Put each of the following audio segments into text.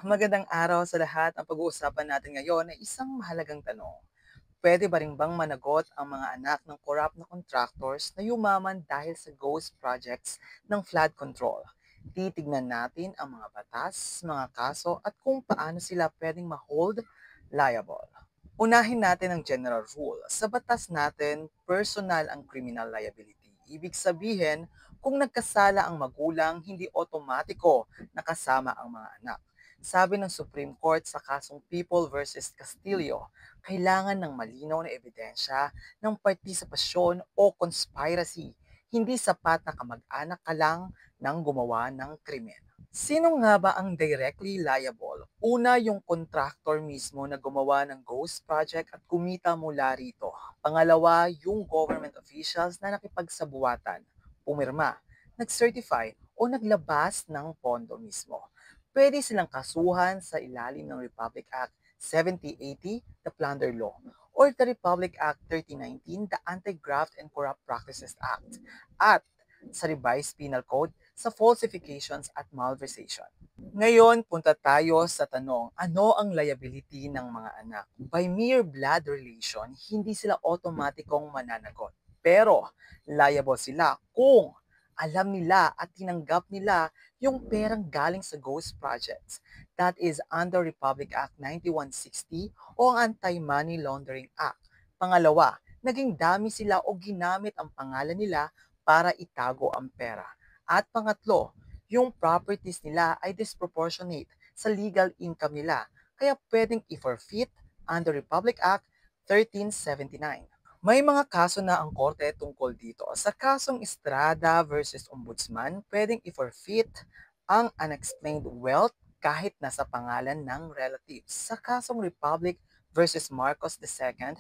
Magandang araw sa lahat. Ang pag-uusapan natin ngayon ay isang mahalagang tanong. Pwede ba rin bang managot ang mga anak ng korap na contractors na yumaman dahil sa ghost projects ng flood control? Titignan natin ang mga batas, mga kaso at kung paano sila pwedeng ma-hold liable. Unahin natin ang general rule. Sa batas natin, personal ang criminal liability. Ibig sabihin, kung nagkasala ang magulang, hindi otomatiko nakasama ang mga anak. Sabi ng Supreme Court sa kasong People versus Castillo, kailangan ng malinaw na ebidensya ng partisipasyon o conspiracy. Hindi sapat na kamag-anak ka lang ng gumawa ng krimen. Sino nga ba ang directly liable? Una, yung contractor mismo na gumawa ng ghost project at kumita mula rito. Pangalawa, yung government officials na nakipagsabuatan, pumirma, nag-certify o naglabas ng pondo mismo. Pwede silang kasuhan sa ilalim ng Republic Act 7080, the Plunder Law, or the Republic Act 3019, the Anti-Graft and Corrupt Practices Act, at sa Revised Penal Code sa falsifications at malversation. Ngayon, punta tayo sa tanong, ano ang liability ng mga anak? By mere blood relation, hindi sila otomatikong mananagot. Pero, liable sila kung alam nila at tinanggap nila yung perang galing sa ghost projects. That is under Republic Act 9160 o Anti-Money Laundering Act. Pangalawa, naging dami sila o ginamit ang pangalan nila para itago ang pera. At pangatlo, yung properties nila ay disproportionate sa legal income nila, kaya pwedeng i-forfeit under Republic Act 1379. May mga kaso na ang korte tungkol dito. Sa kasong Estrada versus Ombudsman, pwedeng i-forfeit ang unexplained wealth kahit nasa pangalan ng relatives. Sa kasong Republic versus Marcos II,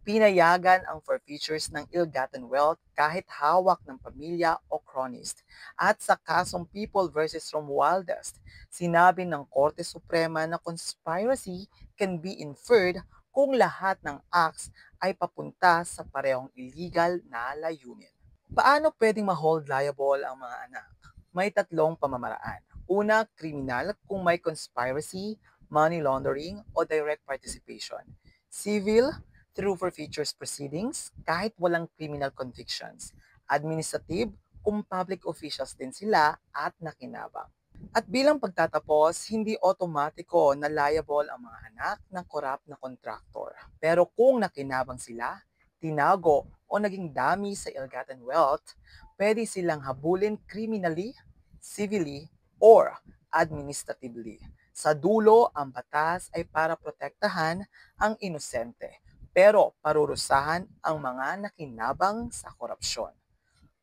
pinayagan ang forfeitures ng ill-gotten wealth kahit hawak ng pamilya o cronist. At sa kasong People versus Romualdez, sinabi ng Korte Suprema na conspiracy can be inferred kung lahat ng acts ay papunta sa parehong illegal na layunin. Paano pwedeng ma-hold liable ang mga anak? May tatlong pamamaraan. Una, kriminal kung may conspiracy, money laundering, o direct participation. Civil, through forfeitures proceedings, kahit walang criminal convictions. Administrative, kung public officials din sila at nakinabang. At bilang pagtatapos, hindi otomatiko na liable ang mga anak ng korap na kontraktor. Pero kung nakinabang sila, tinago o naging dami sa ill-gotten wealth, pwede silang habulin criminally, civilly, or administratively. Sa dulo, ang batas ay para protektahan ang inosente, pero parurusahan ang mga nakinabang sa korupsyon.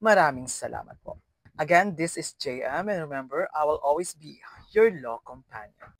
Maraming salamat po. Again, this is JM, and remember, I will always be your law companion.